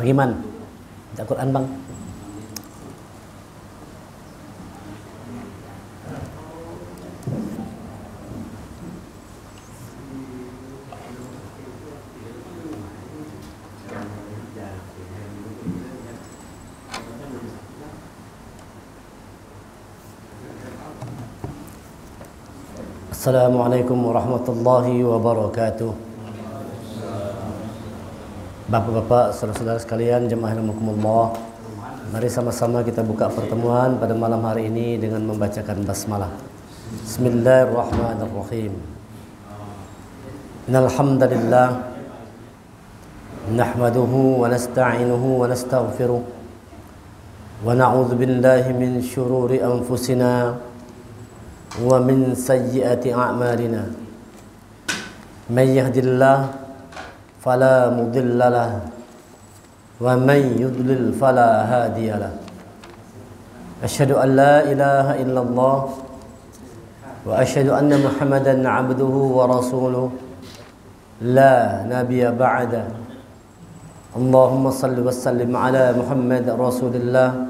Bagaimana? Baca Quran bang. Assalamualaikum warahmatullahi wabarakatuh. Bapak-bapak, saudara-saudara sekalian, jemaah rahimakumullah. Mari sama-sama kita buka pertemuan pada malam hari ini dengan membacakan basmalah. Bismillahirrahmanirrahim. Innal hamdalillah nahmaduhu wa nasta'inuhu wa nastaghfiruh wa na'udzu billahi min syururi anfusina wa min sayyiati a'malina. May yahdihillahu fala mudilla lahu wa may yudlil fala hadiya lahu. Asyhadu an la ilaha illallah wa asyhadu anna Muhammadan 'abduhu wa rasuluh la nabiyya ba'da. Allahumma shalli wa sallim ala Muhammad rasulillah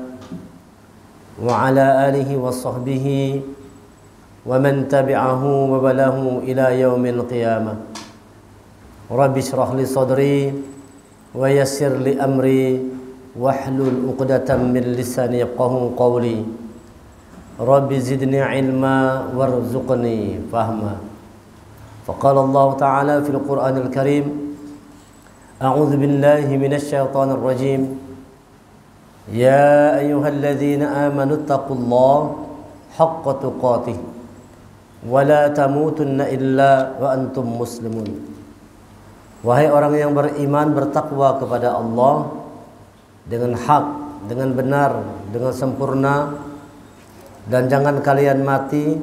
wa ala alihi wa sahbihi wa man tabi'ahu wa balahu ila yaumil qiyamah. Rabbi shrah li sadri wa yassir li amri wahlul 'uqdatam min lisani yafqahu qawli. Rabbi zidni ilma warzuqni fahma. Faqala Allah Ta'ala fil Qur'anil Karim, a'udzu billahi minasy syaithanir rajim. Ya ayyuhalladzina amanu taqullaha haqqa tuqatih wala tamutunna illa wa antum muslimun. Wahai orang yang beriman, bertakwa kepada Allah dengan hak, dengan benar, dengan sempurna, dan jangan kalian mati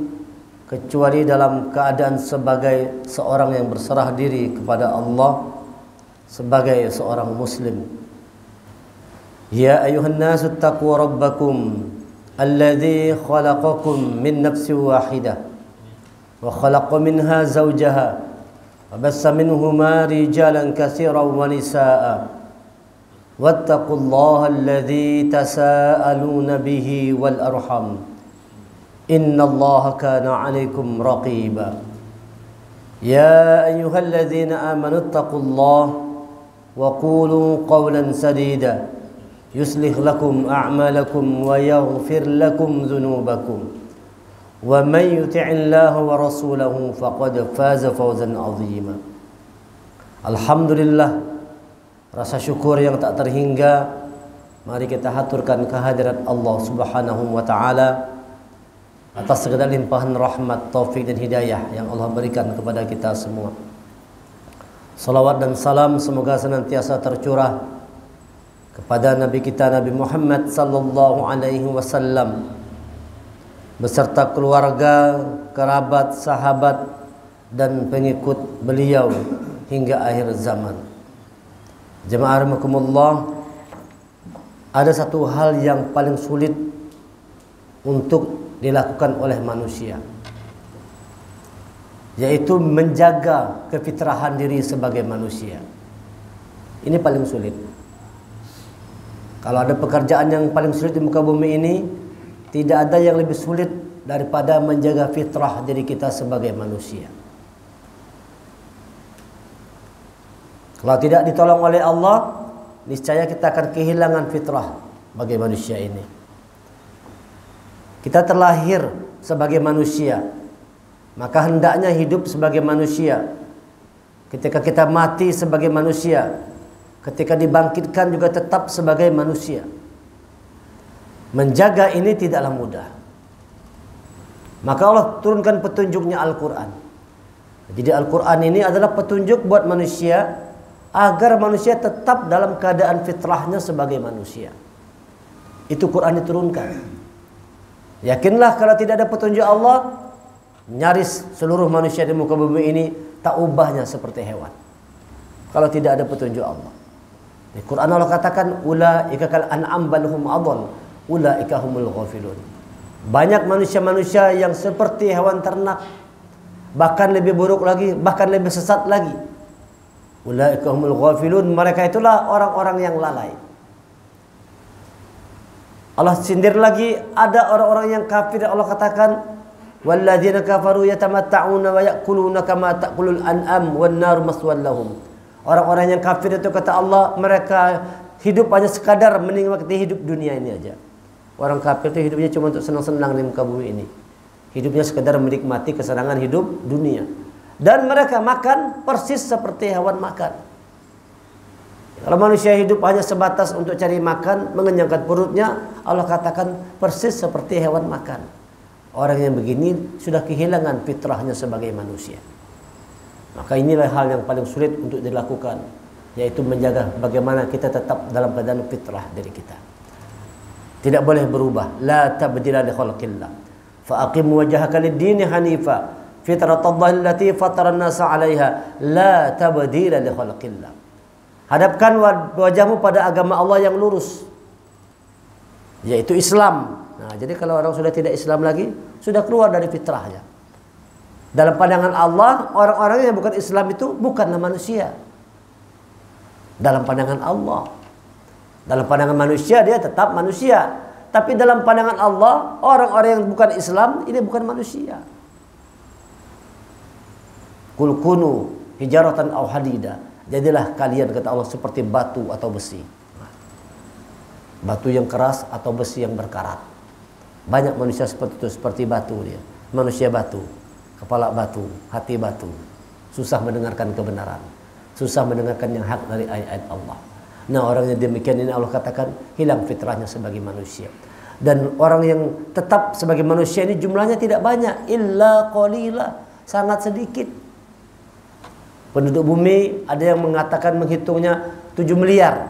kecuali dalam keadaan sebagai seorang yang berserah diri kepada Allah, sebagai seorang muslim. Ya ayuhan nasu taqu rabbakum alladzi khalaqakum min nafsin wahidah wa khalaqa minha zawjaha wa bassa minhuma rijalan katsiran wa nisaa'a wattaqullaha alladzi tasaaluna bihi wal arham innallaha kana 'alaikum raqiba. Ya ayyuhalladzina amanu taqullaha wa qulu qawlan sadida yuslih lakum a'malakum wa yaghfir lakum dhunubakum wa man yuti'illaha wa rasulahu faqad faza fawzan 'azima. Alhamdulillah, rasa syukur yang tak terhingga mari kita haturkan kehadirat Allah Subhanahu wa taala atas segala limpahan rahmat, taufik dan hidayah yang Allah berikan kepada kita semua. Salawat dan salam semoga senantiasa tercurah kepada Nabi kita Nabi Muhammad sallallahu alaihi wasallam beserta keluarga, kerabat, sahabat dan pengikut beliau hingga akhir zaman. Jemaah rahimakumullah, ada satu hal yang paling sulit untuk dilakukan oleh manusia, yaitu menjaga kefitrahan diri sebagai manusia. Ini paling sulit. Kalau ada pekerjaan yang paling sulit di muka bumi ini, tidak ada yang lebih sulit daripada menjaga fitrah diri kita sebagai manusia. Kalau tidak ditolong oleh Allah, niscaya kita akan kehilangan fitrah bagi manusia ini. Kita terlahir sebagai manusia, maka hendaknya hidup sebagai manusia. Ketika kita mati sebagai manusia, ketika dibangkitkan juga tetap sebagai manusia. Menjaga ini tidaklah mudah. Maka Allah turunkan petunjuknya Al-Quran. Jadi Al-Quran ini adalah petunjuk buat manusia agar manusia tetap dalam keadaan fitrahnya sebagai manusia. Itu Quran diturunkan. Yakinlah kalau tidak ada petunjuk Allah, nyaris seluruh manusia di muka bumi ini tak ubahnya seperti hewan. Kalau tidak ada petunjuk Allah. Di Quran Allah katakan, ulaika kal an'am bal hum adall, ulaika humul ghafilun. Banyak manusia-manusia yang seperti hewan ternak, bahkan lebih buruk lagi, bahkan lebih sesat lagi. Ulaika humul ghafilun, mereka itulah orang-orang yang lalai. Allah sindir lagi, ada orang-orang yang kafir. Allah katakan, walladzina kafaru yatamatta'una wa ya'kuluna kama ta'kulul an'am wan nar maswal lahum. Orang-orang yang kafir itu kata Allah, mereka hidup hanya sekadar menikmati hidup dunia ini aja. Orang kafir itu hidupnya cuma untuk senang-senang di muka bumi ini. Hidupnya sekadar menikmati kesenangan hidup dunia. Dan mereka makan persis seperti hewan makan. Kalau manusia hidup hanya sebatas untuk cari makan, mengenyangkan perutnya, Allah katakan persis seperti hewan makan. Orang yang begini sudah kehilangan fitrahnya sebagai manusia. Maka inilah hal yang paling sulit untuk dilakukan, yaitu menjaga bagaimana kita tetap dalam keadaan fitrah dari kita. Tidak boleh berubah. La tabdila li khalqillah. Fa aqim wajhaka lid-dini hanifa. Fitratallahi allati fatara an-nasa 'alaiha. La tabdila li khalqillah. Hadapkan wajahmu pada agama Allah yang lurus, yaitu Islam. Nah, jadi kalau orang sudah tidak Islam lagi, sudah keluar dari fitrahnya. Dalam pandangan Allah, orang-orang yang bukan Islam itu bukanlah manusia. Dalam pandangan Allah. Dalam pandangan manusia dia tetap manusia. Tapi dalam pandangan Allah, orang-orang yang bukan Islam ini bukan manusia. Kul kunu hijaratan aw hadida. Jadilah kalian, kata Allah, seperti batu atau besi. Batu yang keras atau besi yang berkarat. Banyak manusia seperti itu, seperti batu dia. Manusia batu, kepala batu, hati batu. Susah mendengarkan kebenaran, susah mendengarkan yang hak dari ayat-ayat Allah. Nah, orang yang demikian ini Allah katakan hilang fitrahnya sebagai manusia. Dan orang yang tetap sebagai manusia ini jumlahnya tidak banyak, illa qalila, sangat sedikit. Penduduk bumi ada yang mengatakan menghitungnya 7 miliar.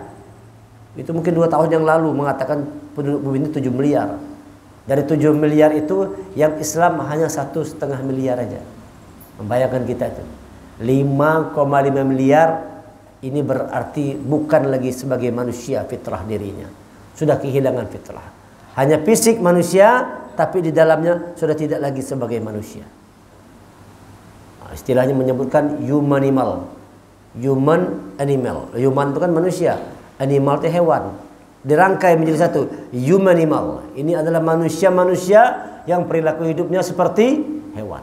Itu mungkin 2 tahun yang lalu mengatakan penduduk bumi ini 7 miliar. Dari 7 miliar itu yang Islam hanya 1,5 miliar aja. Membayangkan kita itu 5,5 miliar. Ini berarti bukan lagi sebagai manusia fitrah dirinya. Sudah kehilangan fitrah. Hanya fisik manusia, tapi di dalamnya sudah tidak lagi sebagai manusia. Istilahnya menyebutkan humanimal. Human animal. Human itu kan manusia. Animal itu hewan. Dirangkai menjadi satu. Humanimal. Ini adalah manusia-manusia yang perilaku hidupnya seperti hewan.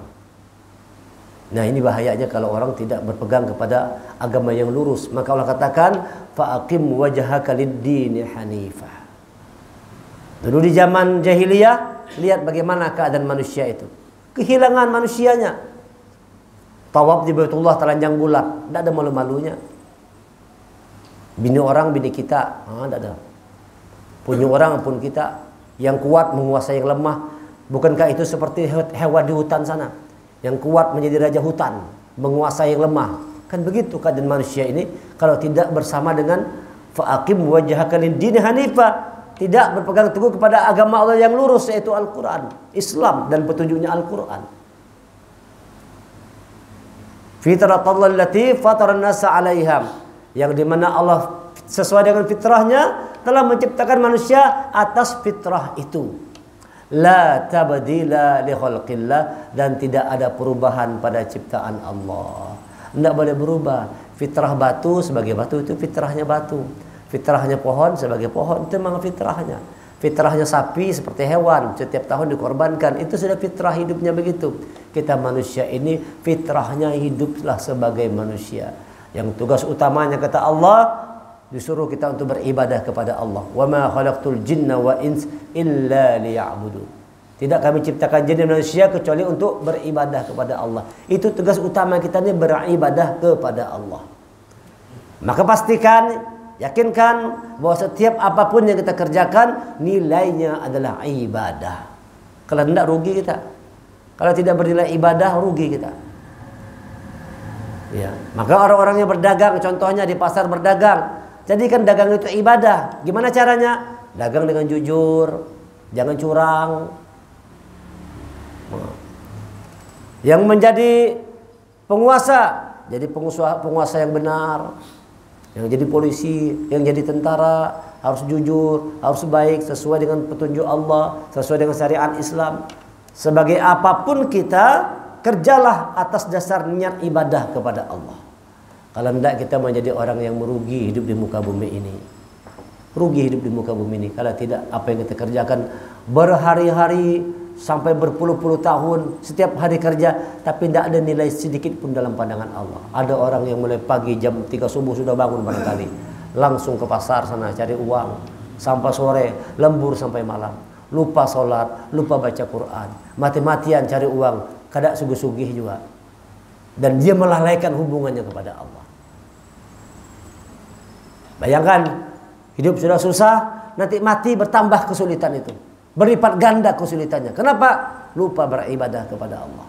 Nah, ini bahayanya kalau orang tidak berpegang kepada agama yang lurus. Maka Allah katakan, fa'aqim wajhaka lid-dini hanifah. Dulu di zaman jahiliyah, lihat bagaimana keadaan manusia itu. Kehilangan manusianya. Tawaf di Baitullah telanjang bulat, tidak ada malu-malunya. Bini orang, bini kita, tidak ada. Punya orang pun kita. Yang kuat menguasai yang lemah. Bukankah itu seperti hewan di hutan sana? Yang kuat menjadi raja hutan, menguasai yang lemah. Kan begitu keadaan manusia ini kalau tidak bersama dengan fa'aqim wajhaka lid-dini hanifa. Tidak berpegang teguh kepada agama Allah yang lurus, yaitu Al-Quran, Islam, dan petunjuknya Al-Quran. Fitratallahi allati fatara an-nasa 'alaiha, yang dimana Allah sesuai dengan fitrahnya telah menciptakan manusia atas fitrah itu. La tabdila li khalqillah, dan tidak ada perubahan pada ciptaan Allah. Tidak boleh berubah. Fitrah batu sebagai batu itu fitrahnya batu. Fitrahnya pohon sebagai pohon itu memang fitrahnya. Fitrahnya sapi seperti hewan, setiap tahun dikorbankan, itu sudah fitrah hidupnya begitu. Kita manusia ini fitrahnya hiduplah sebagai manusia. Yang tugas utamanya kata Allah, disuruh kita untuk beribadah kepada Allah. Wa ma khalaqtul jinna wa ins illa liya'budun. Tidak kami ciptakan jin dan manusia kecuali untuk beribadah kepada Allah. Itu tugas utama kita ini, beribadah kepada Allah. Maka pastikan, yakinkan bahwa setiap apapun yang kita kerjakan nilainya adalah ibadah. Kalau tidak rugi kita. Kalau tidak bernilai ibadah, rugi kita. Ya, maka orang-orang yang berdagang, contohnya di pasar berdagang, jadikan dagang itu ibadah. Gimana caranya? Dagang dengan jujur, jangan curang. Yang menjadi penguasa, jadi penguasa yang benar. Yang jadi polisi, yang jadi tentara harus jujur, harus baik, sesuai dengan petunjuk Allah, sesuai dengan syariat Islam. Sebagai apapun kita, kerjalah atas dasar niat ibadah kepada Allah. Kalau tidak kita menjadi orang yang merugi hidup di muka bumi ini. Rugi hidup di muka bumi ini. Kalau tidak, apa yang kita kerjakan berhari-hari sampai berpuluh-puluh tahun, setiap hari kerja, tapi tidak ada nilai sedikit pun dalam pandangan Allah. Ada orang yang mulai pagi jam 3 subuh sudah bangun barangkali, langsung ke pasar sana cari uang, sampai sore, lembur sampai malam, lupa sholat, lupa baca Quran, mati-matian cari uang, kadang sugih-sugih juga. Dan dia melalaikan hubungannya kepada Allah. Bayangkan, hidup sudah susah, nanti mati bertambah kesulitan itu. Berlipat ganda kesulitannya. Kenapa? Lupa beribadah kepada Allah.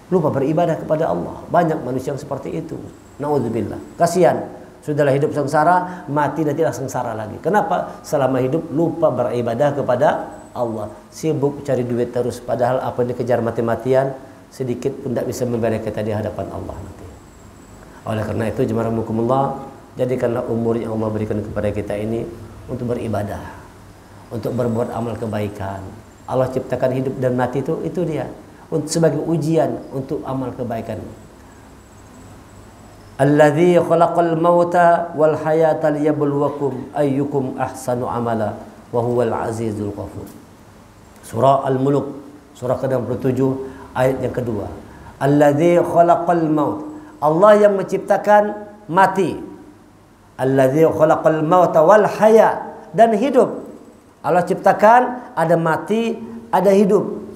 Lupa beribadah kepada Allah. Banyak manusia yang seperti itu. Na'udzubillah. Kasihan. Sudahlah hidup sengsara, mati dan tidak sengsara lagi. Kenapa? Selama hidup lupa beribadah kepada Allah. Sibuk cari duit terus. Padahal apa yang dikejar mati-matian, sedikit pun tidak bisa membela kita di hadapan Allah nanti. Oleh karena itu, jemaah rahimakumullah, jadikanlah umur yang Allah berikan kepada kita ini untuk beribadah, untuk berbuat amal kebaikan. Allah ciptakan hidup dan mati itu dia untuk sebagai ujian untuk amal kebaikan. Alladzi khalaqal mauta wal hayata liyabluwakum ayyukum ahsanu amala wa huwal azizul ghafur. Surah Al-Mulk, surah ke-67 ayat yang kedua. Alladzi khalaqal maut. Allah yang menciptakan mati. Alladzi khalaqal mauta wal haya, dan hidup. Allah ciptakan ada mati, ada hidup.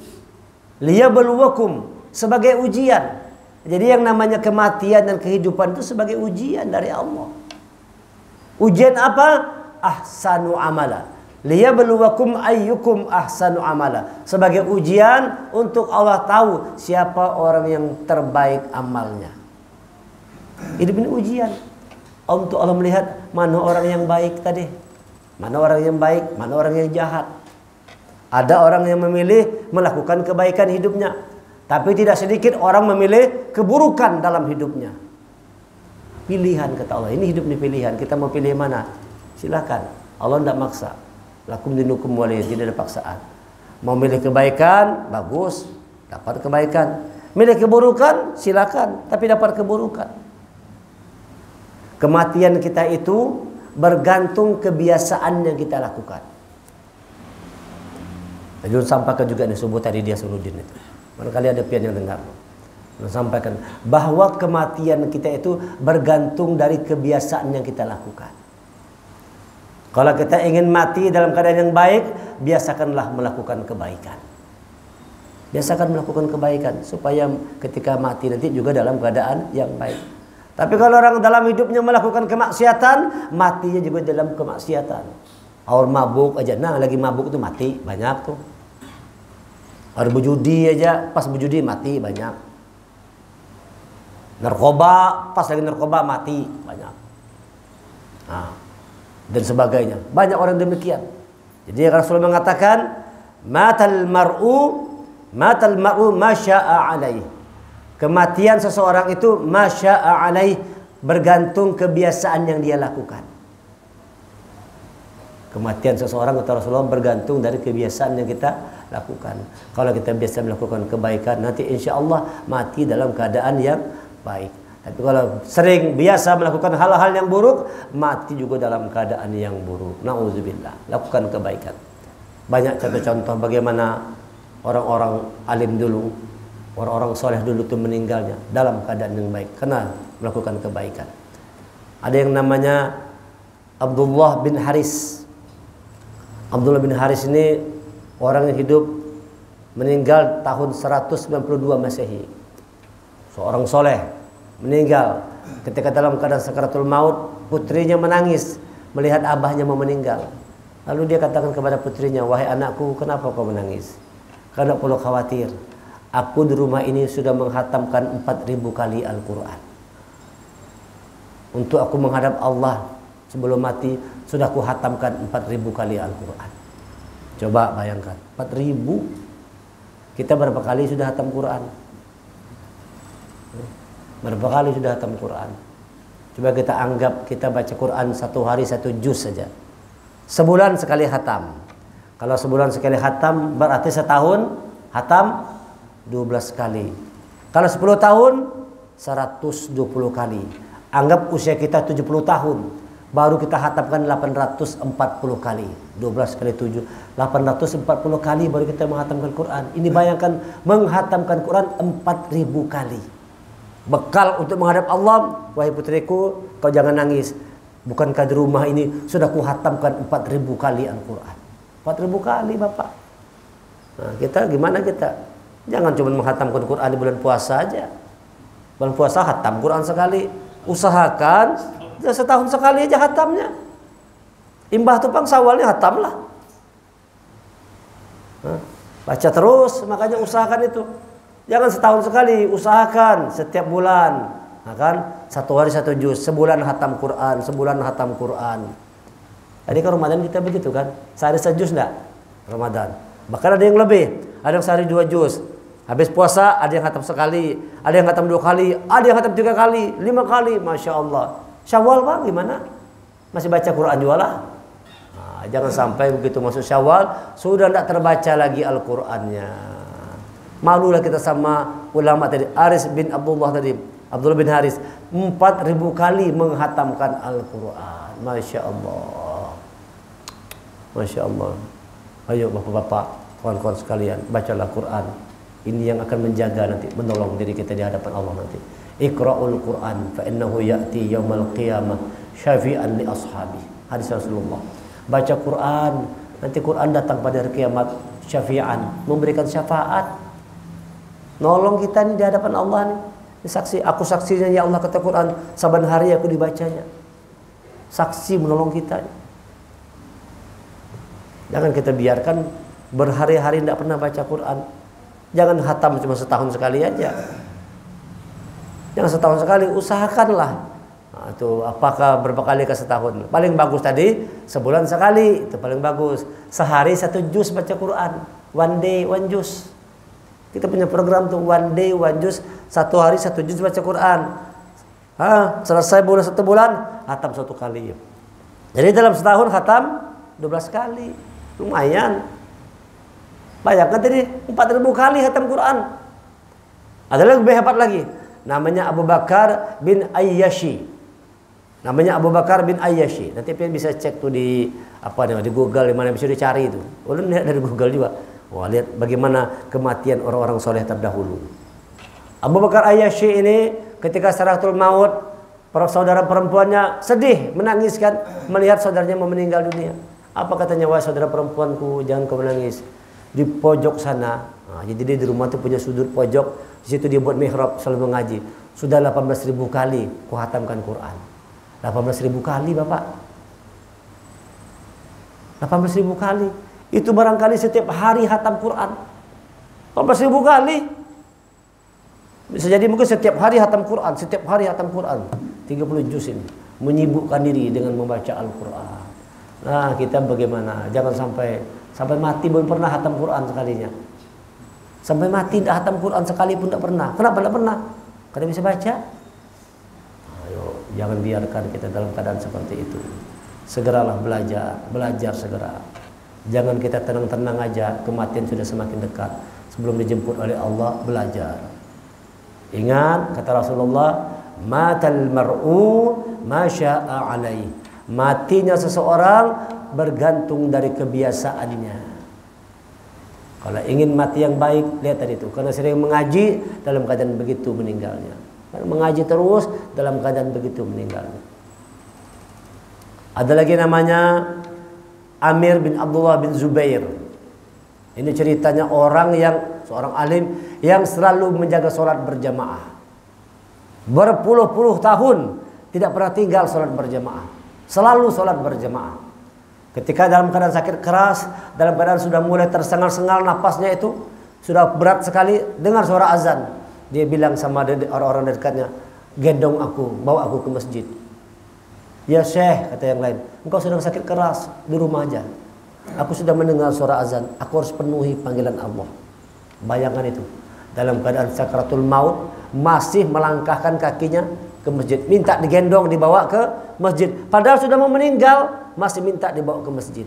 Liyabluwakum, sebagai ujian. Jadi yang namanya kematian dan kehidupan itu sebagai ujian dari Allah. Ujian apa? Ahsanu amala. Liyabluwakum ayyukum ahsanu amala. Sebagai ujian untuk Allah tahu siapa orang yang terbaik amalnya. Hidup ini ujian. Untuk Allah melihat mana orang yang baik tadi, mana orang yang baik, mana orang yang jahat. Ada orang yang memilih melakukan kebaikan hidupnya, tapi tidak sedikit orang memilih keburukan dalam hidupnya. Pilihan, kata Allah. Ini hidup, ini pilihan. Kita mau pilih mana? Silakan. Allah tidak maksa. Lakum dinukum waliyah, tidak ada paksaan. Mau milih kebaikan, bagus, dapat kebaikan. Milih keburukan, silakan, tapi dapat keburukan. Kematian kita itu bergantung kebiasaan yang kita lakukan. Jadi sampaikan juga di subuh tadi dia Surudin itu. Barangkali ada pian yang dengar. Sampaikan bahwa kematian kita itu bergantung dari kebiasaan yang kita lakukan. Kalau kita ingin mati dalam keadaan yang baik, biasakanlah melakukan kebaikan. Biasakan melakukan kebaikan supaya ketika mati nanti juga dalam keadaan yang baik. Tapi kalau orang dalam hidupnya melakukan kemaksiatan, matinya juga dalam kemaksiatan. Orang mabuk aja, nah lagi mabuk itu mati, banyak tuh. Orang berjudi aja, pas berjudi mati, banyak. Narkoba, pas lagi narkoba mati, banyak. Nah, dan sebagainya. Banyak orang demikian. Jadi Rasulullah mengatakan, matal mar'u ma syaa alaih. Kematian seseorang itu masya'a alaih, bergantung kebiasaan yang dia lakukan. Kematian seseorang, kata Rasulullah, bergantung dari kebiasaan yang kita lakukan. Kalau kita biasa melakukan kebaikan, nanti insya Allah mati dalam keadaan yang baik. Tapi kalau sering biasa melakukan hal-hal yang buruk, mati juga dalam keadaan yang buruk. Na'udzubillah. Lakukan kebaikan. Banyak contoh-contoh bagaimana orang-orang alim dulu, orang-orang soleh dulu itu meninggalnya dalam keadaan yang baik karena melakukan kebaikan. Ada yang namanya Abdullah bin Haris. Abdullah bin Haris ini orang yang hidup meninggal tahun 192 Masehi. Seorang soleh meninggal ketika dalam keadaan sakaratul maut, putrinya menangis melihat abahnya mau meninggal. Lalu dia katakan kepada putrinya, "Wahai anakku, kenapa kau menangis?" "Karena perlu khawatir. Aku di rumah ini sudah menghatamkan 4000 kali Al-Quran. Untuk aku menghadap Allah sebelum mati, sudah aku hatamkan 4000 kali Al-Quran." Coba bayangkan, 4000. Kita berapa kali sudah hatam Quran? Berapa kali sudah hatam Quran? Coba kita anggap kita baca Quran satu hari 1 juz saja. Sebulan sekali hatam. Kalau sebulan sekali hatam, berarti setahun hatam 12 kali. Kalau 10 tahun 120 kali. Anggap usia kita 70 tahun. Baru kita hatamkan 840 kali. 12 kali 7. 840 kali baru kita menghatamkan Quran. Ini bayangkan menghatamkan Quran 4000 kali. Bekal untuk menghadap Allah. Wahai putriku, kau jangan nangis. Bukankah di rumah ini sudah kuhatamkan 4000 kali Al-Quran. 4000 kali Bapak. Nah, kita gimana kita? Jangan cuma menghatamkan Quran di bulan puasa aja. Bulan puasa hatam Quran sekali. Usahakan setahun sekali aja hatamnya. Imbah tupang sawalnya hatam lah. Baca terus, makanya usahakan itu. Jangan setahun sekali, usahakan setiap bulan. Nah kan, 1 hari 1 juz, sebulan hatam Quran, sebulan hatam Quran. Tadi kan Ramadan kita begitu kan, sehari 1 juz enggak? Ramadan. Bahkan ada yang lebih, ada yang sehari 2 juz. Habis puasa ada yang hatam sekali, ada yang hatam 2 kali, ada yang hatam 3 kali, 5 kali, Masya Allah. Syawal Pak gimana? Masih baca Quran juga lah. Nah, jangan sampai begitu masuk Syawal sudah tidak terbaca lagi Al-Qurannya. Malulah kita sama ulama tadi, Aris bin Abdullah tadi, Abdullah bin Haris, 4000 kali menghatamkan Al-Quran. Masya Allah. Masya Allah. Ayo bapak-bapak, kawan-kawan sekalian, bacalah Quran. Ini yang akan menjaga nanti, menolong diri kita di hadapan Allah nanti. Iqra'ul Quran fa innahu ya'ti yaumal qiyamah syafi'an li ashabi. Hadis Rasulullah. Baca Quran, nanti Quran datang pada hari kiamat syafi'an, memberikan syafaat. Nolong kita nih di hadapan Allah nih. Ini saksi, aku saksinya ya Allah kata Quran, saban hari aku dibacanya. Saksi menolong kita. Jangan kita biarkan berhari-hari tidak pernah baca Quran. Jangan hatam cuma setahun sekali aja. Jangan setahun sekali, usahakanlah. Nah, itu apakah berapa kali ke setahun? Paling bagus tadi sebulan sekali, itu paling bagus. Sehari 1 juz baca Quran, 1 day 1 juz. Kita punya program tuh 1 day 1 juz, 1 hari 1 juz baca Quran. Selesai bulan 1 bulan, hatam 1 kali. Jadi dalam setahun hatam 12 kali, lumayan. Bayangkan tadi 4000 kali hatam Quran. Ada lagi lebih hebat lagi. Namanya Abu Bakar bin Ayyashi. Namanya Abu Bakar bin Ayyashi. Nanti bisa cek tuh di di Google, di mana bisa dicari itu. Ulun lihat dari Google juga. Wah, lihat bagaimana kematian orang-orang soleh terdahulu. Abu Bakar Ayyashi ini ketika sakaratul maut, para saudara perempuannya sedih, menangis kan melihat saudaranya mau meninggal dunia. Apa katanya, wahai saudara perempuanku, jangan kau menangis. Di pojok sana, jadi dia di rumah tuh punya sudut pojok, di situ dia buat mihrab selalu mengaji. Sudah 18.000 kali ku hatamkan Quran. 18.000 kali Bapak. 18.000 kali. Itu barangkali setiap hari hatam Quran. 18.000 kali. Bisa jadi mungkin setiap hari hatam Quran, setiap hari hatam Quran. 30 juz ini. Menyibukkan diri dengan membaca Al-Quran. Nah, kita bagaimana? Jangan sampai mati belum pernah hatam Quran sekalinya. Sampai mati tidak hatam Quran sekali pun tidak pernah. Kenapa tidak pernah? Karena bisa baca. Ayo, jangan biarkan kita dalam keadaan seperti itu. Segeralah belajar segera. Jangan kita tenang-tenang aja, kematian sudah semakin dekat. Sebelum dijemput oleh Allah, belajar. Ingat kata Rasulullah, matal mar'u ma syaa alaih. Matinya seseorang bergantung dari kebiasaannya. Kalau ingin mati yang baik, lihat tadi itu. Karena sering mengaji, dalam keadaan begitu meninggalnya. Karena mengaji terus, dalam keadaan begitu meninggalnya. Ada lagi namanya Amir bin Abdullah bin Zubair. Ini ceritanya seorang alim yang selalu menjaga sholat berjamaah. Berpuluh-puluh tahun tidak pernah tinggal sholat berjamaah. Selalu sholat berjamaah. Ketika dalam keadaan sakit keras, dalam keadaan sudah mulai tersengal-sengal napasnya itu, sudah berat sekali, dengar suara azan. Dia bilang sama orang-orang dekatnya, gendong aku, bawa aku ke masjid. Ya Syekh, kata yang lain, engkau sedang sakit keras, di rumah aja. Aku sudah mendengar suara azan, aku harus penuhi panggilan Allah. Bayangkan itu, dalam keadaan sakaratul maut, masih melangkahkan kakinya ke masjid. Minta digendong, dibawa ke masjid. Padahal sudah mau meninggal, masih minta dibawa ke masjid.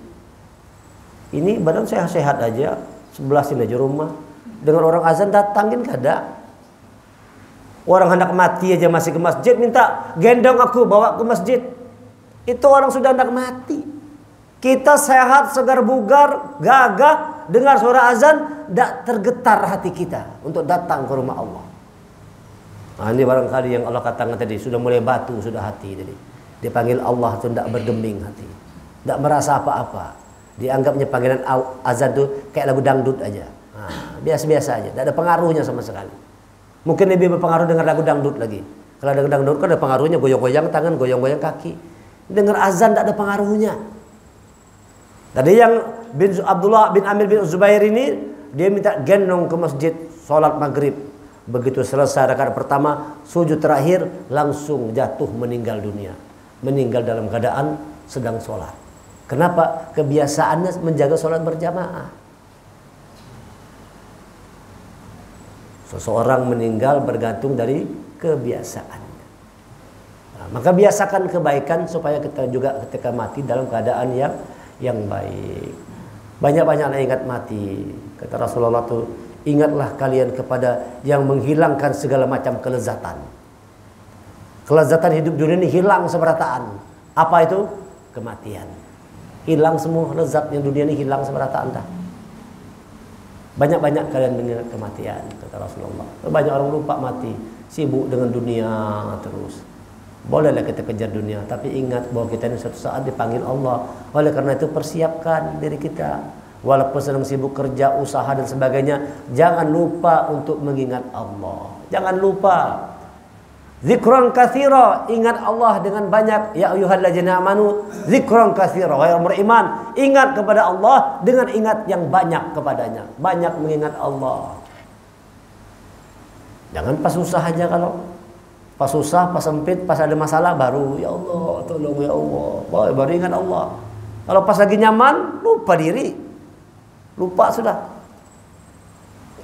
Ini badan sehat-sehat aja, sebelah sini aja rumah. Dengan orang azan datangin kada. Orang hendak mati aja masih ke masjid, minta gendong aku bawa ke masjid. Itu orang sudah hendak mati. Kita sehat, segar bugar, gagah, dengar suara azan, tidak tergetar hati kita untuk datang ke rumah Allah. Nah, ini barangkali yang Allah katakan tadi, sudah mulai batu sudah hati tadi. Dipanggil Allah itu tidak bergeming hati, tidak merasa apa-apa. Dianggapnya panggilan azan itu kayak lagu dangdut aja. Nah, biasa-biasa aja, tidak ada pengaruhnya sama sekali. Mungkin lebih berpengaruh dengar lagu dangdut lagi. Kalau ada dangdut kan ada pengaruhnya, goyang-goyang tangan, goyang-goyang kaki. Dengar azan tidak ada pengaruhnya. Tadi yang Abdullah bin Amir bin Zubair ini, dia minta gendong ke masjid sholat maghrib. Begitu selesai rakaat pertama, sujud terakhir, langsung jatuh meninggal dunia. Meninggal dalam keadaan sedang sholat. Kenapa? Kebiasaannya menjaga sholat berjamaah. Seseorang meninggal bergantung dari kebiasaan. Nah, maka biasakan kebaikan supaya kita juga ketika mati dalam keadaan yang baik. Banyak-banyaklah ingat mati. Kata Rasulullah itu, ingatlah kalian kepada yang menghilangkan segala macam kelezatan. Kelezatan hidup dunia ini hilang seberataan. Apa itu? Kematian. Hilang semua lezat yang dunia ini, hilang seberataan dah. Banyak-banyak kalian mengingat kematian, kata Rasulullah. Banyak orang lupa mati, sibuk dengan dunia terus. Bolehlah kita kejar dunia, tapi ingat bahwa kita ini suatu saat dipanggil Allah. Oleh karena itu persiapkan diri kita. Walaupun sedang sibuk kerja, usaha dan sebagainya, jangan lupa untuk mengingat Allah. Jangan lupa. Zikran katsira, ingat Allah dengan banyak. Ya ayyuhalladzina amanu, zikran katsira. Wahai orang beriman, ingat kepada Allah dengan ingat yang banyak kepadanya. Banyak mengingat Allah. Jangan pas susah aja. Kalau pas susah, pas sempit, pas ada masalah baru ya Allah, tolong ya Allah. Baru ingat Allah. Kalau pas lagi nyaman, lupa diri. Lupa sudah.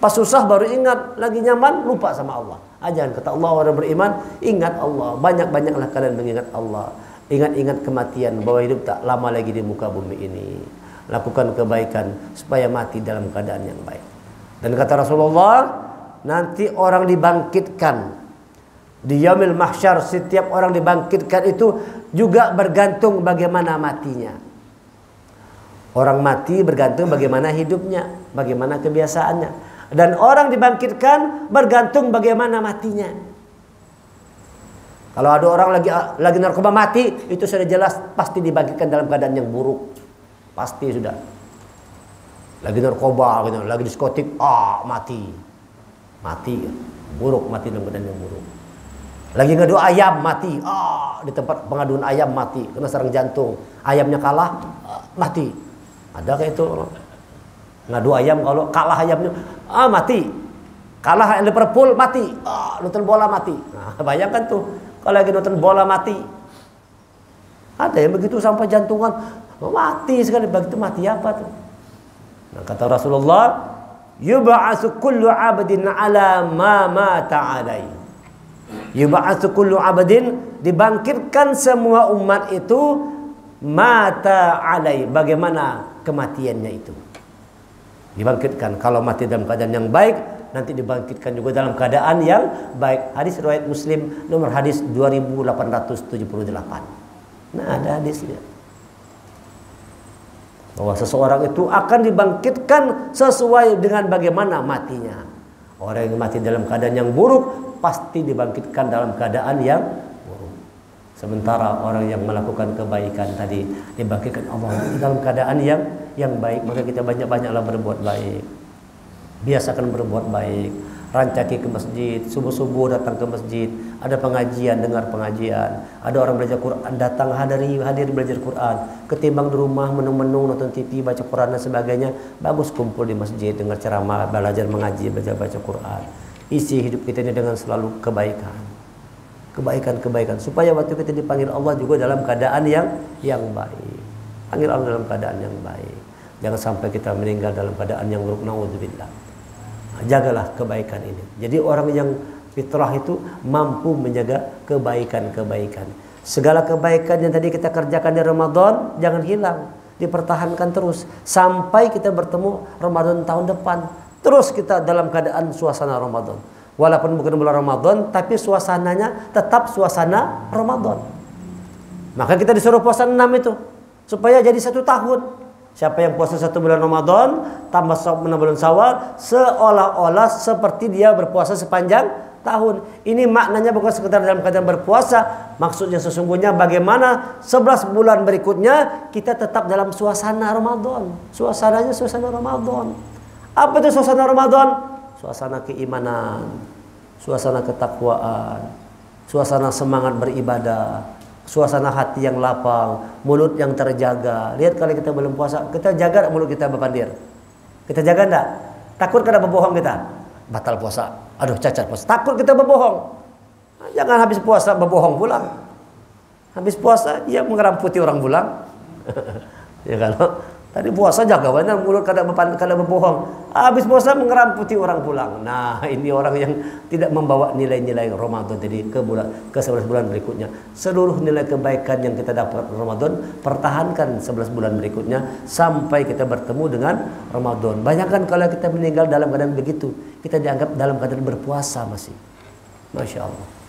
Pas susah baru ingat, lagi nyaman lupa sama Allah. Ajan kata Allah, orang beriman ingat Allah. Banyak-banyaklah kalian mengingat Allah. Ingat-ingat kematian, bahwa hidup tak lama lagi di muka bumi ini. Lakukan kebaikan supaya mati dalam keadaan yang baik. Dan kata Rasulullah, nanti orang dibangkitkan di yaumil mahsyar. Setiap orang dibangkitkan itu juga bergantung bagaimana matinya. Orang mati bergantung bagaimana hidupnya, bagaimana kebiasaannya. Dan orang dibangkitkan bergantung bagaimana matinya. Kalau ada orang lagi narkoba mati, itu sudah jelas pasti dibangkitkan dalam keadaan yang buruk. Pasti sudah. Lagi narkoba, lagi diskotik, mati. Mati, buruk, mati dalam keadaan yang buruk. Lagi ngadu ayam, mati. Di tempat pengaduan ayam mati, kena serang jantung. Ayamnya kalah, mati. Ada kayak itu orang. Ngadu ayam, kalau kalah ayamnya mati. Kalah Liverpool mati. Nonton bola mati. Nah, bayangkan tuh kalau lagi nonton bola mati. Ada yang begitu sampai jantungan mati sekali. Begitu mati apa tuh? Nah, kata Rasulullah, yub'atsu kullu 'abdin 'ala ma mata 'alai. Yub'atsu kullu 'abdin, dibangkitkan semua umat itu mata 'alai, bagaimana kematiannya itu. Dibangkitkan kalau mati dalam keadaan yang baik, nanti dibangkitkan juga dalam keadaan yang baik. Hadis riwayat Muslim nomor hadis 2878. Nah, ada hadisnya bahwa seseorang itu akan dibangkitkan sesuai dengan bagaimana matinya. Orang yang mati dalam keadaan yang buruk pasti dibangkitkan dalam keadaan yang buruk. Sementara orang yang melakukan kebaikan tadi dibangkitkan Allah dalam keadaan yang baik. Maka kita banyak-banyaklah berbuat baik. Biasakan berbuat baik. Rancaki ke masjid, subuh-subuh datang ke masjid, ada pengajian, dengar pengajian, ada orang belajar Quran, datang hadir belajar Quran. Ketimbang di rumah menung-menung nonton TV, baca Quran dan sebagainya, bagus kumpul di masjid, dengar ceramah, belajar mengaji, belajar baca Quran. Isi hidup kita ini dengan selalu kebaikan. Kebaikan supaya waktu kita dipanggil Allah juga dalam keadaan yang baik. Panggil Allah dalam keadaan yang baik. Jangan sampai kita meninggal dalam keadaan yang buruk, naudzubillah. Nah, jagalah kebaikan ini. Jadi orang yang fitrah itu mampu menjaga kebaikan-kebaikan. Segala kebaikan yang tadi kita kerjakan di Ramadan jangan hilang, dipertahankan terus sampai kita bertemu Ramadan tahun depan. Terus kita dalam keadaan suasana Ramadan. Walaupun bukan bulan Ramadan, tapi suasananya tetap suasana Ramadan. Maka kita disuruh puasa 6 itu supaya jadi 1 tahun. Siapa yang puasa 1 bulan Ramadan tambah 6 bulan Syawal, seolah-olah seperti dia berpuasa sepanjang tahun. Ini maknanya bukan sekedar dalam keadaan berpuasa, maksudnya sesungguhnya bagaimana 11 bulan berikutnya kita tetap dalam suasana Ramadan. Suasananya suasana Ramadan. Apa itu suasana Ramadan? Suasana keimanan, suasana ketakwaan, suasana semangat beribadah, suasana hati yang lapang, mulut yang terjaga. Lihat kalau kita belum puasa, kita jaga mulut kita berpandir. Kita jaga enggak? Takut kena berbohong kita. Batal puasa. Aduh, cacat puasa. Takut kita berbohong. Jangan habis puasa berbohong pulang. Habis puasa dia mengeramputi orang pulang. Ya kalau tadi puasa jaga benar mulut kada berbohong. Habis puasa mengeramputi orang pulang. Nah, ini orang yang tidak membawa nilai-nilai Ramadan tadi ke 11 bulan berikutnya. Seluruh nilai kebaikan yang kita dapat Ramadan, pertahankan 11 bulan berikutnya sampai kita bertemu dengan Ramadan. Bayangkan kalau kita meninggal dalam keadaan begitu, kita dianggap dalam keadaan berpuasa masih. Masya Allah.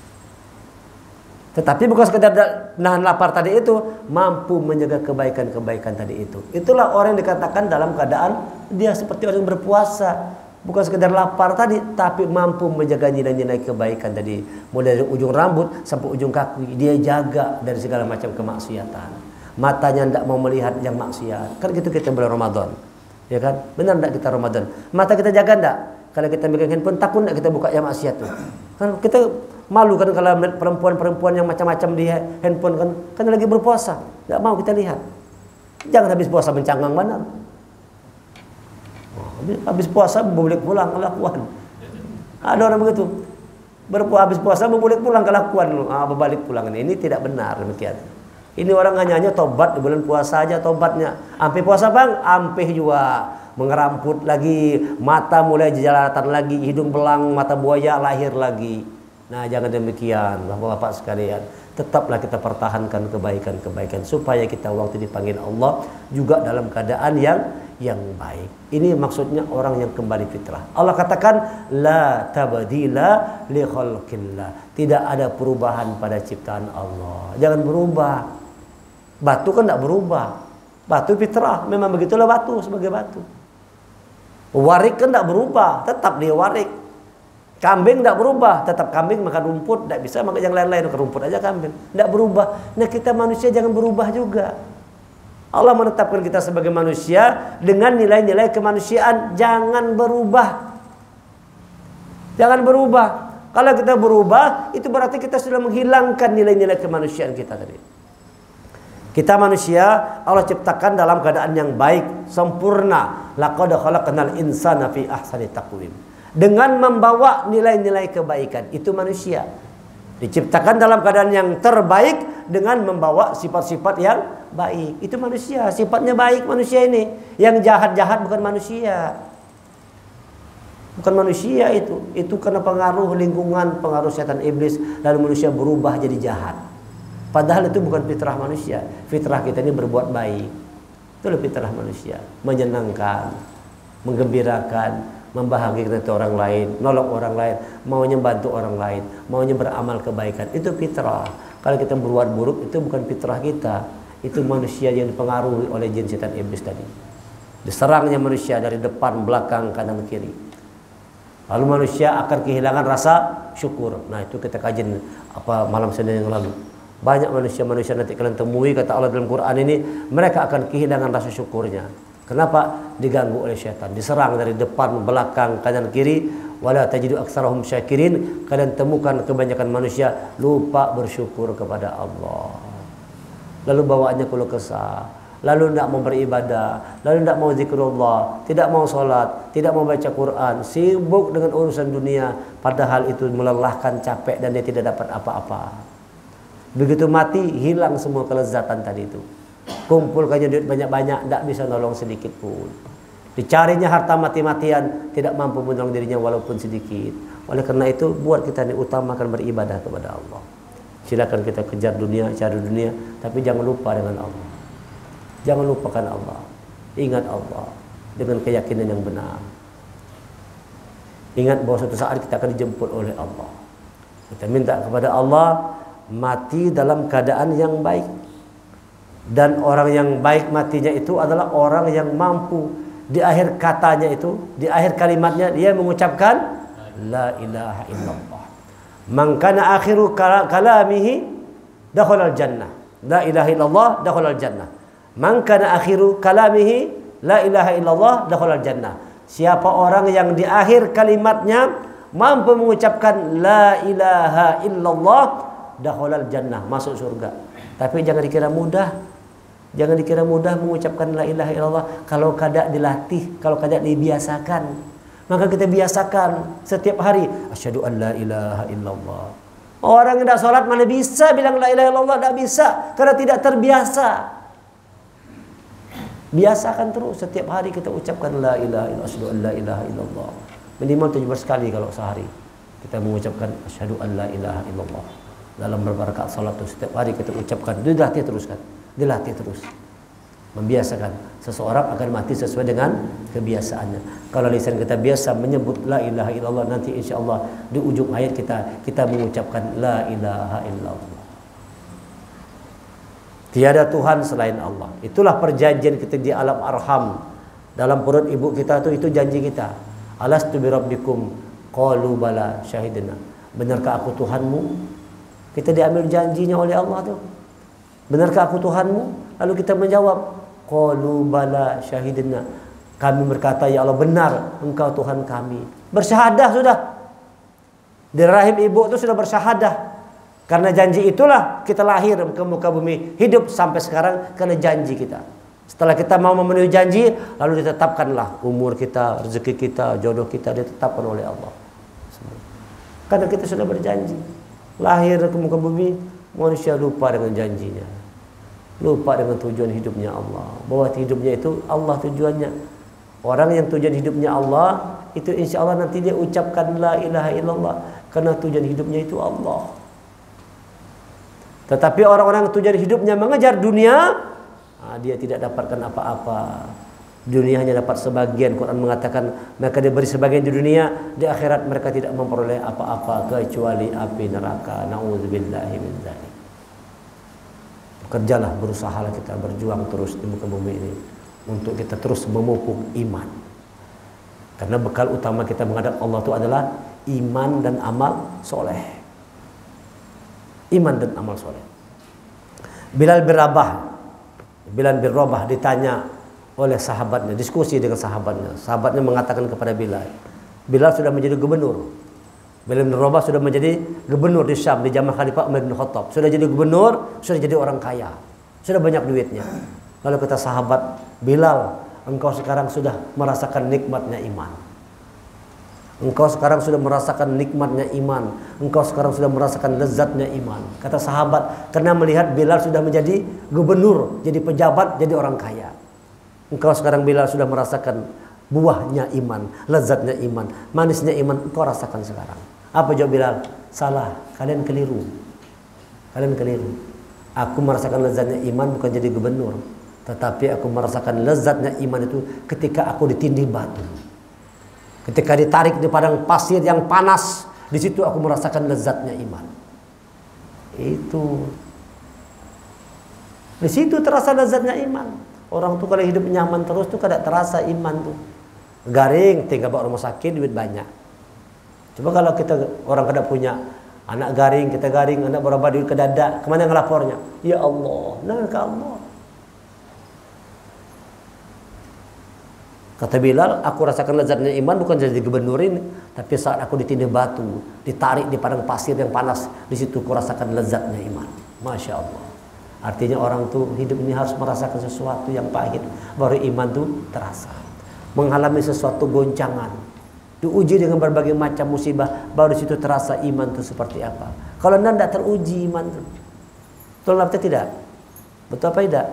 Tetapi bukan sekedar nahan lapar tadi itu, mampu menjaga kebaikan-kebaikan tadi itu. Itulah orang yang dikatakan dalam keadaan dia seperti orang yang berpuasa. Bukan sekedar lapar tadi, tapi mampu menjaga nilai-nilai kebaikan tadi. Mulai dari ujung rambut sampai ujung kaki, dia jaga dari segala macam kemaksiatan. Matanya tidak mau melihat yang maksiat. Kan gitu kita bulan Ramadan. Ya kan? Benar tidak kita Ramadan? Mata kita jaga tidak? Kalau kita megang handphone, takut tidak kita buka yang maksiat tuh? Kan kita malu kan kalau perempuan-perempuan yang macam-macam di handphone kan lagi berpuasa, nggak mau kita lihat. Jangan habis puasa mencanggang benar. Habis puasa boleh pulang kelakuan. Ada orang begitu. Habis puasa boleh pulang kelakuan, berbalik pulang ini tidak benar demikian. Ini orang hanya tobat di bulan puasa aja tobatnya. Ampe puasa bang, ampe juga mengeramput lagi, mata mulai jelalatan lagi, hidung belang, mata buaya lahir lagi. Nah, jangan demikian, Bapak-bapak sekalian. Tetaplah kita pertahankan kebaikan-kebaikan supaya kita waktu dipanggil Allah juga dalam keadaan yang baik. Ini maksudnya orang yang kembali fitrah. Allah katakan la tabdila li khalqillah. Tidak ada perubahan pada ciptaan Allah. Jangan berubah. Batu kan tidak berubah. Batu fitrah, memang begitulah batu sebagai batu. Warik kan tidak berubah, tetap dia warik. Kambing tidak berubah, tetap kambing makan rumput, tidak bisa makan yang lain-lain, makan rumput aja kambing, tidak berubah. Nah kita manusia jangan berubah juga. Allah menetapkan kita sebagai manusia dengan nilai-nilai kemanusiaan, jangan berubah. Jangan berubah. Kalau kita berubah, itu berarti kita sudah menghilangkan nilai-nilai kemanusiaan kita tadi. Kita manusia Allah ciptakan dalam keadaan yang baik, sempurna. Laqad khalaqnal insana fi ahsani taqwim. Dengan membawa nilai-nilai kebaikan, itu manusia diciptakan dalam keadaan yang terbaik dengan membawa sifat-sifat yang baik. Itu manusia, sifatnya baik manusia ini. Yang jahat-jahat bukan manusia. Bukan manusia itu karena pengaruh lingkungan, pengaruh setan iblis, lalu manusia berubah jadi jahat. Padahal itu bukan fitrah manusia. Fitrah kita ini berbuat baik. Itulah fitrah manusia, menyenangkan, menggembirakan, membahagiakan orang lain, nolong orang lain, maunya bantu orang lain, maunya beramal kebaikan. Itu fitrah. Kalau kita berbuat buruk, itu bukan fitrah kita. Itu manusia yang dipengaruhi oleh jin setan iblis tadi. Diserangnya manusia dari depan, belakang, kanan, kiri. Lalu manusia akan kehilangan rasa syukur. Nah, itu kita kaji malam Senin yang lalu. Banyak manusia-manusia nanti kalian temui, kata Allah dalam Quran ini, mereka akan kehilangan rasa syukurnya. Kenapa? Diganggu oleh syaitan, diserang dari depan, belakang, kanan, kiri. Wala tajidu aktsarahum syakirin. Kalian temukan kebanyakan manusia lupa bersyukur kepada Allah. Lalu bawaannya keluh kesah, lalu tidak mau beribadah, lalu tidak mau zikrullah, tidak mau sholat, tidak mau baca Quran, sibuk dengan urusan dunia, padahal itu melelahkan, capek, dan dia tidak dapat apa-apa. Begitu mati, hilang semua kelezatan tadi itu. Kumpulkannya duit banyak-banyak, tidak bisa nolong sedikit pun. Dicarinya harta mati-matian, tidak mampu menolong dirinya walaupun sedikit. Oleh karena itu, buat kita ini utamakan beribadah kepada Allah. Silakan kita kejar dunia, cari dunia, tapi jangan lupa dengan Allah. Jangan lupakan Allah. Ingat Allah dengan keyakinan yang benar. Ingat bahwa suatu saat kita akan dijemput oleh Allah. Kita minta kepada Allah mati dalam keadaan yang baik. Dan orang yang baik matinya itu adalah orang yang mampu di akhir katanya itu, di akhir kalimatnya dia mengucapkan la ilaha illallah. Man kana akhiru kalamihi dakhalal jannah. La ilaha illallah dakhalal jannah. Man kana akhiru kalamihi la ilaha illallah dakhalal jannah. Siapa orang yang di akhir kalimatnya mampu mengucapkan la ilaha illallah dakhalal jannah, masuk surga. Tapi jangan dikira mudah. Jangan dikira mudah mengucapkan la ilaha illallah kalau kada dilatih, kalau kada dibiasakan. Maka kita biasakan setiap hari asyhadu an la ilaha illallah. Orang yang tidak sholat mana bisa bilang la ilaha illallah, tidak bisa karena tidak terbiasa. Biasakan terus setiap hari kita ucapkan la ilaha illallah, asyhadu an la ilaha illallah. Minimal 17 kali kalau sehari kita mengucapkan asyhadu an la ilaha illallah. Dalam beberapa rakaat salat itu setiap hari kita ucapkan, dilatih terus kan. Dilatih terus. Membiasakan. Seseorang akan mati sesuai dengan kebiasaannya. Kalau lisan kita biasa menyebut la ilaha illallah, nanti insyaallah di ujung ayat kita mengucapkan la ilaha illallah. Tiada Tuhan selain Allah. Itulah perjanjian kita di alam arham. Dalam perut ibu kita itu janji kita. Alastu bi rabbikum qalu bala syahidna. Benarkah aku Tuhanmu? Kita diambil janjinya oleh Allah tuh. Benarkah aku Tuhanmu? Lalu kita menjawab, qalu bala syahidna. Kami berkata, ya Allah benar, Engkau Tuhan kami. Bersyahadah sudah. Di rahim ibu itu sudah bersyahadah. Karena janji itulah kita lahir ke muka bumi, hidup sampai sekarang karena janji kita. Setelah kita mau memenuhi janji, lalu ditetapkanlah umur kita, rezeki kita, jodoh kita ditetapkan oleh Allah. Karena kita sudah berjanji. Lahir ke muka bumi, manusia lupa dengan janjinya. Lupa dengan tujuan hidupnya Allah. Bahwa hidupnya itu Allah tujuannya. Orang yang tujuan hidupnya Allah, itu insya Allah nanti dia ucapkan la ilaha illallah. Karena tujuan hidupnya itu Allah. Tetapi orang-orang tujuan hidupnya mengejar dunia, dia tidak dapatkan apa-apa. Dunia hanya dapat sebagian. Quran mengatakan mereka diberi sebagian di dunia, di akhirat mereka tidak memperoleh apa-apa kecuali api neraka. Na'udzubillahi min dzalik. Kerjalah, berusahalah kita berjuang terus di muka bumi ini untuk kita terus memupuk iman. Karena bekal utama kita menghadap Allah itu adalah iman dan amal soleh. Iman dan amal soleh. Bilal bin Rabah ditanya oleh sahabatnya, diskusi dengan sahabatnya. Sahabatnya mengatakan kepada Bilal, Bilal sudah menjadi gubernur. Bilal bin Rabah sudah menjadi gubernur di Syam di zaman Khalifah Umar bin Khattab. Sudah jadi gubernur, sudah jadi orang kaya. Sudah banyak duitnya. Lalu kata sahabat, Bilal, engkau sekarang sudah merasakan nikmatnya iman. Engkau sekarang sudah merasakan nikmatnya iman. Engkau sekarang sudah merasakan lezatnya iman. Kata sahabat, karena melihat Bilal sudah menjadi gubernur, jadi pejabat, jadi orang kaya. Engkau sekarang Bilal sudah merasakan buahnya iman, lezatnya iman, manisnya iman. Engkau rasakan sekarang. Apa jawab Bilal? Salah, kalian keliru. Kalian keliru. Aku merasakan lezatnya iman bukan jadi gubernur, tetapi aku merasakan lezatnya iman itu ketika aku ditindih batu. Ketika ditarik di padang pasir yang panas, di situ aku merasakan lezatnya iman. Itu. Di situ terasa lezatnya iman. Orang tuh kalau hidup nyaman terus tuh kada terasa iman tuh. Garing, tinggal bawa rumah sakit, duit banyak. Coba kalau kita orang kada punya anak garing, kita garing, anak berapa duit ke dada, kemana ngelapornya? Ya Allah, nah ke Allah. Kata Bilal, aku rasakan lezatnya iman bukan jadi gubernur ini, tapi saat aku ditindih batu, ditarik di padang pasir yang panas, di situ aku rasakan lezatnya iman. Masya Allah. Artinya orang tuh hidup ini harus merasakan sesuatu yang pahit, baru iman tuh terasa. Mengalami sesuatu goncangan, diuji dengan berbagai macam musibah, baru di situ terasa iman itu seperti apa. Kalau tidak teruji iman itu, betul apa tidak? Betul apa tidak?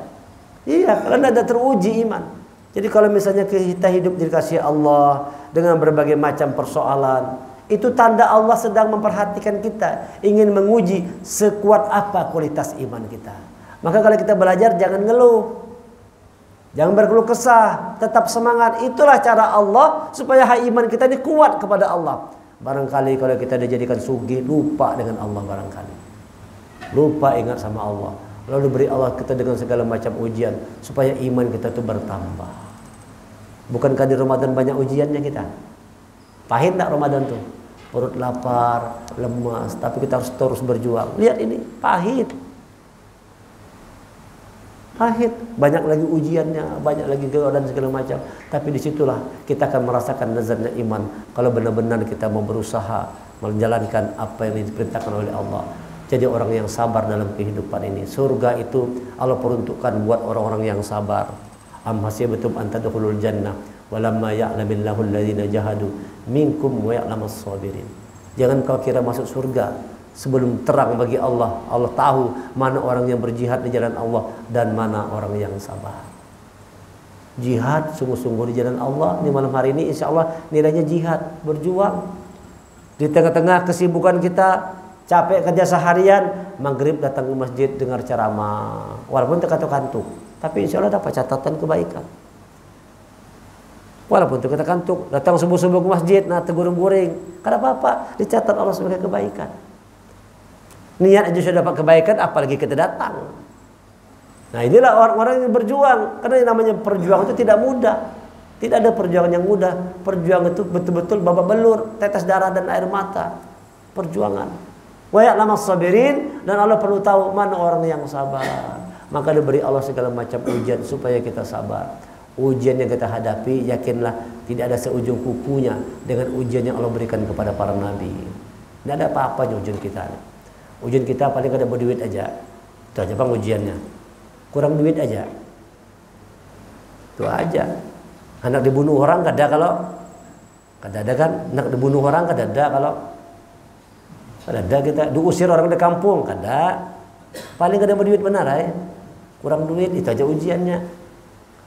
Iya, kalau tidak teruji iman. Jadi kalau misalnya kita hidup dikasih Allah dengan berbagai macam persoalan, itu tanda Allah sedang memperhatikan kita, ingin menguji sekuat apa kualitas iman kita. Maka kalau kita belajar jangan ngeluh. Jangan berkeluh kesah, tetap semangat. Itulah cara Allah supaya iman kita ini kuat kepada Allah. Barangkali kalau kita dijadikan sugih, lupa dengan Allah barangkali. Lupa ingat sama Allah. Lalu beri Allah kita dengan segala macam ujian supaya iman kita itu bertambah. Bukankah di Ramadan banyak ujiannya kita? Pahit tak Ramadan tuh? Perut lapar, lemas, tapi kita harus terus berjuang. Lihat ini, pahit. Pahit, banyak lagi ujiannya, banyak lagi godaan segala macam. Tapi disitulah kita akan merasakan lezatnya iman. Kalau benar-benar kita mau berusaha menjalankan apa yang diperintahkan oleh Allah. Jadi orang yang sabar dalam kehidupan ini. Surga itu Allah peruntukkan buat orang-orang yang sabar. Am hasibtum an tadkhulul jannah walamma ya'lamillahu alladhina jahadu minkum wa ya'lamas sabirin. Jangan kau kira masuk surga sebelum terang bagi Allah. Allah tahu mana orang yang berjihad di jalan Allah dan mana orang yang sabar. Jihad sungguh-sungguh di jalan Allah di malam hari ini, insya Allah nilainya jihad, berjuang. Di tengah-tengah kesibukan kita, capek kerja seharian, maghrib datang ke masjid dengar ceramah, walaupun terkantuk-kantuk, tapi insya Allah dapat catatan kebaikan. Walaupun terkantuk, datang subuh-subuh ke masjid, nah terguring-guring, kada apa-apa, dicatat Allah sebagai kebaikan. Niat aja sudah dapat kebaikan, apalagi kita datang. Nah inilah orang-orang yang berjuang. Karena yang namanya perjuangan itu tidak mudah. Tidak ada perjuangan yang mudah. Perjuangan itu betul-betul babak belur, tetes darah dan air mata. Perjuangan. Wa ya'lamas sabirin, dan Allah perlu tahu mana orang yang sabar. Maka diberi Allah segala macam ujian supaya kita sabar. Ujian yang kita hadapi, yakinlah tidak ada seujung kukunya dengan ujian yang Allah berikan kepada para nabi. Tidak ada apa-apanya ujian kita. Ujian kita paling kada berduit aja. Itu aja bang ujiannya. Kurang duit aja. Itu aja. Anak dibunuh orang kada kalau kada ada kan? Anak dibunuh orang kada ada kalau kada ada kita diusir orang di kampung kada. Paling kada berduit benar ya. Kurang duit itu aja ujiannya.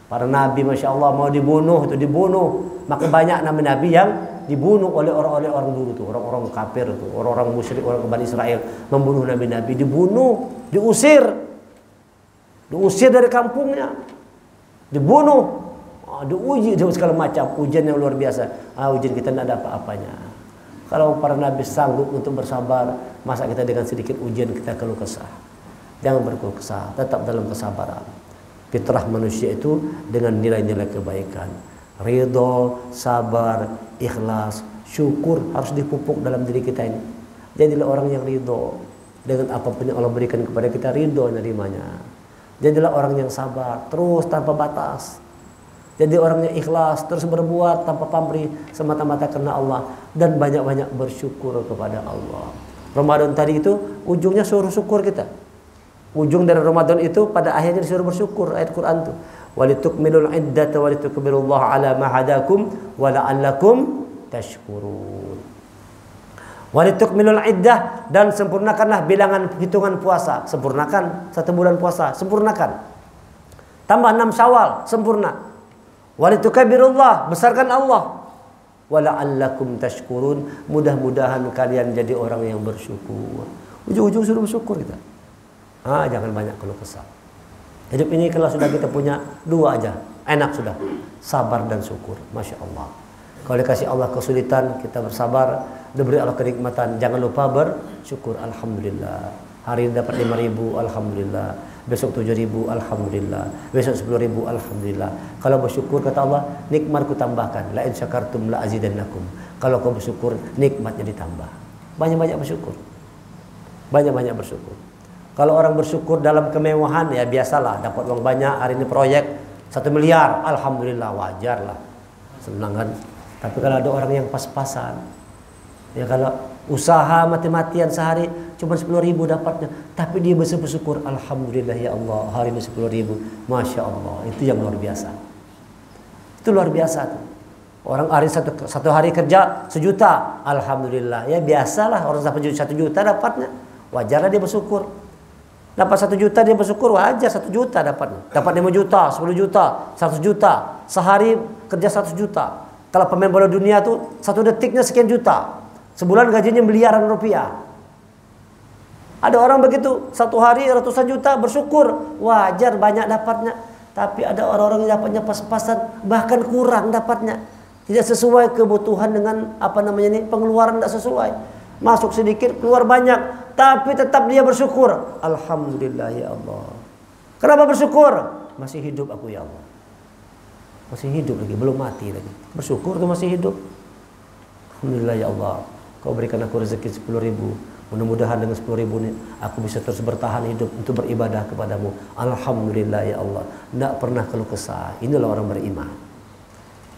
Para nabi Masya Allah mau dibunuh itu dibunuh. Maka banyak nabi-nabi yang dibunuh oleh orang dulu tuh, orang-orang kafir tuh, orang-orang musyrik, orang Bani Israel membunuh nabi-nabi, dibunuh, diusir dari kampungnya, dibunuh, diuji dengan segala macam ujian yang luar biasa. Ujian kita tidak ada apa-apanya. Kalau para nabi sanggup untuk bersabar, masa kita dengan sedikit ujian kita keluh kesah? Jangan berkeluh kesah, tetap dalam kesabaran. Fitrah manusia itu dengan nilai-nilai kebaikan. Ridho, sabar, ikhlas, syukur harus dipupuk dalam diri kita ini. Jadilah orang yang ridho dengan apapun yang Allah berikan kepada kita, ridho menerimanya. Jadilah orang yang sabar, terus tanpa batas. Jadi orang yang ikhlas, terus berbuat tanpa pamrih, semata-mata karena Allah, dan banyak-banyak bersyukur kepada Allah. Ramadan tadi itu ujungnya suruh syukur kita. Ujung dari Ramadan itu pada akhirnya disuruh bersyukur, ayat Quran itu. Walitukmilul iddata walitukbirullaha ala ma hadakum wa la'allakum tashkurun. Walitukmilul iddah, dan sempurnakanlah bilangan hitungan puasa. Sempurnakan 1 bulan puasa, sempurnakan. Tambah 6 Syawal, sempurna. Walitukbirullah, besarkan Allah. Wa la'allakum tashkurun, mudah-mudahan kalian jadi orang yang bersyukur. Ujung-ujung suruh bersyukur kita. Jangan banyak keluh kesah. Hidup ini kalau sudah kita punya 2 aja, enak sudah. Sabar dan syukur. Masya Allah. Kalau dikasih Allah kesulitan, kita bersabar. Diberi Allah kenikmatan, jangan lupa bersyukur. Alhamdulillah. Hari ini dapat 5.000, Alhamdulillah. Besok 7.000, Alhamdulillah. Besok 10.000, Alhamdulillah. Kalau bersyukur, kata Allah, nikmat ku tambahkan. La in syakartum la azidannakum. Kalau kau bersyukur, nikmatnya ditambah. Banyak-banyak bersyukur. Banyak-banyak bersyukur. Kalau orang bersyukur dalam kemewahan, ya biasalah, dapat uang banyak, hari ini proyek 1 miliar, Alhamdulillah, wajar lah, senang kan. Tapi kalau ada orang yang pas-pasan, ya kalau usaha mati-matian sehari cuma 10.000 dapatnya, tapi dia bisa bersyukur, Alhamdulillah ya Allah, hari ini 10.000, Masya Allah, itu yang luar biasa. Itu luar biasa tuh. Orang hari satu hari kerja 1 juta, Alhamdulillah, ya biasalah orang dapat 1 juta dapatnya, wajarlah dia bersyukur. Dapat 1 juta dia bersyukur, wajar 1 juta dapatnya. Dapat 5 juta, 10 juta, 100 juta. Sehari kerja 100 juta. Kalau pemain bola dunia tuh 1 detiknya sekian juta. Sebulan gajinya miliaran rupiah. Ada orang begitu, 1 hari ratusan juta bersyukur, wajar banyak dapatnya. Tapi ada orang-orang yang dapatnya pas-pasan, bahkan kurang dapatnya. Tidak sesuai kebutuhan dengan pengeluaran tidak sesuai. Masuk sedikit, keluar banyak, tapi tetap dia bersyukur. Alhamdulillah ya Allah. Kenapa bersyukur? Masih hidup aku ya Allah. Masih hidup lagi, belum mati lagi. Bersyukur tuh masih hidup. Alhamdulillah ya Allah. Kau berikan aku rezeki 10.000. Mudah-mudahan dengan 10.000 ini aku bisa terus bertahan hidup untuk beribadah kepadamu. Alhamdulillah ya Allah. Tidak pernah keluh kesah. Inilah orang beriman.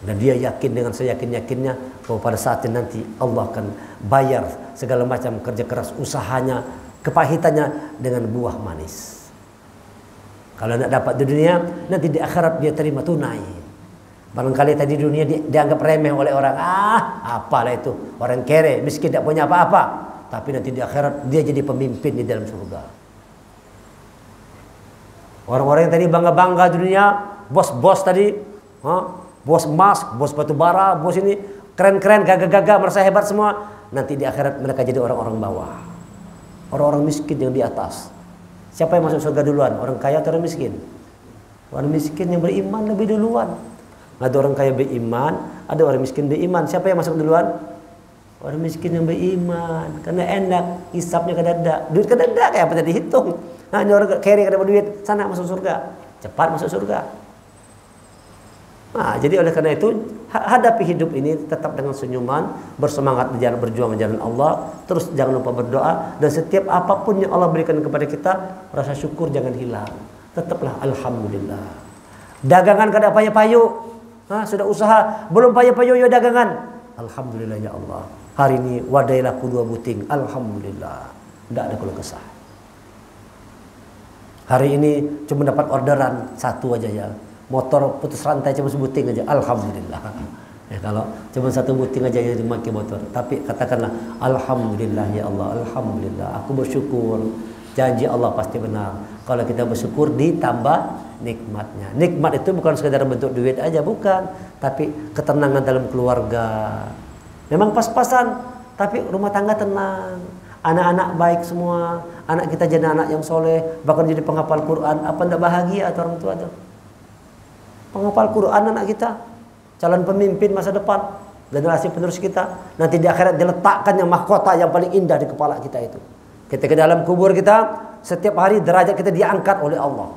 Dan dia yakin dengan seyakin-yakinnya bahwa pada saatnya nanti Allah akan bayar segala macam kerja keras usahanya, kepahitannya dengan buah manis. Kalau tidak dapat di dunia, nanti di akhirat dia terima tunai. Barangkali tadi di dunia dianggap remeh oleh orang. Apalah itu. Orang kere, miskin, tidak punya apa-apa. Tapi nanti di akhirat dia jadi pemimpin di dalam surga. Orang-orang yang tadi bangga-bangga di dunia, bos-bos tadi, bos emas, bos batu bara, bos ini keren-keren, gagah-gagah, merasa hebat semua. Nanti di akhirat mereka jadi orang-orang bawah. Orang-orang miskin yang di atas. Siapa yang masuk surga duluan? Orang kaya atau orang miskin? Orang miskin yang beriman lebih duluan. Ada orang kaya beriman, ada orang miskin beriman. Siapa yang masuk duluan? Orang miskin yang beriman. Karena enak, hisapnya kedadak. Duit kedadak kayak apa dihitung. Nah, ini orang kere kada duit, sana masuk surga. Cepat masuk surga. Nah, jadi oleh karena itu hadapi hidup ini tetap dengan senyuman, bersemangat di jalan berjuang di jalan Allah, terus jangan lupa berdoa, dan setiap apapun yang Allah berikan kepada kita, rasa syukur jangan hilang. Tetaplah alhamdulillah. Dagangan kada payu-payu. Sudah usaha belum payu-payu ya dagangan. Alhamdulillah ya Allah. Hari ini wadai laku 2 buting. Alhamdulillah. Tidak ada keluh kesah. Hari ini cuma dapat orderan 1 aja ya. Motor putus rantai cuma sebuting aja. Alhamdulillah. Ya, kalau cuma 1 buting aja yang dipakai motor. Tapi katakanlah alhamdulillah ya Allah. Alhamdulillah. Aku bersyukur. Janji Allah pasti benar. Kalau kita bersyukur ditambah nikmatnya. Nikmat itu bukan sekedar bentuk duit aja, bukan. Tapi ketenangan dalam keluarga. Memang pas-pasan, tapi rumah tangga tenang. Anak-anak baik semua. Anak kita jadi anak yang soleh, bahkan jadi penghafal Quran. Apa tidak bahagia atau orang tua itu? Penghafal Quran anak kita, calon pemimpin masa depan, generasi penerus kita. Nanti di akhirat diletakkan yang mahkota yang paling indah di kepala kita itu. Ketika dalam kubur kita, setiap hari derajat kita diangkat oleh Allah.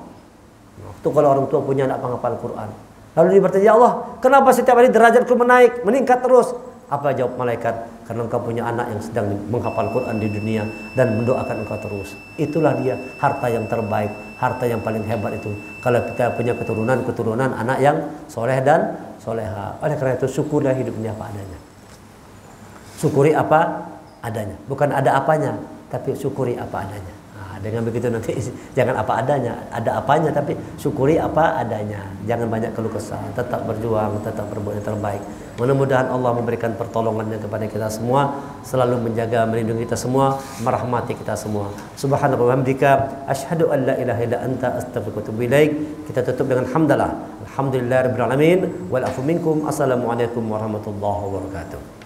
Itu kalau orang tua punya anak penghafal Quran. Lalu dia bertanya, ya Allah, kenapa setiap hari derajatku menaik, meningkat terus? Apa jawab malaikat? Karena engkau punya anak yang sedang menghafal Quran di dunia dan mendoakan engkau terus. Itulah dia harta yang terbaik, harta yang paling hebat itu. Kalau kita punya keturunan anak yang soleh dan soleha. Oleh karena itu syukurlah hidupnya apa adanya. Syukuri apa adanya. Bukan ada apanya, tapi syukuri apa adanya. Dengan begitu nanti jangan apa adanya, ada apanya, tapi syukuri apa adanya. Jangan banyak keluh kesah, tetap berjuang, tetap berbuat yang terbaik. Mudah-mudahan Allah memberikan pertolongannya kepada kita semua, selalu menjaga, melindungi kita semua, merahmati kita semua. Subhanallah wa bihamdika, asyhadu an la ilaha illa anta, astaghfiruka wa atubu ilaik. Kita tutup dengan hamdalah. Alhamdulillahirabbil alamin wal afu minkum. Assalamualaikum warahmatullahi wabarakatuh.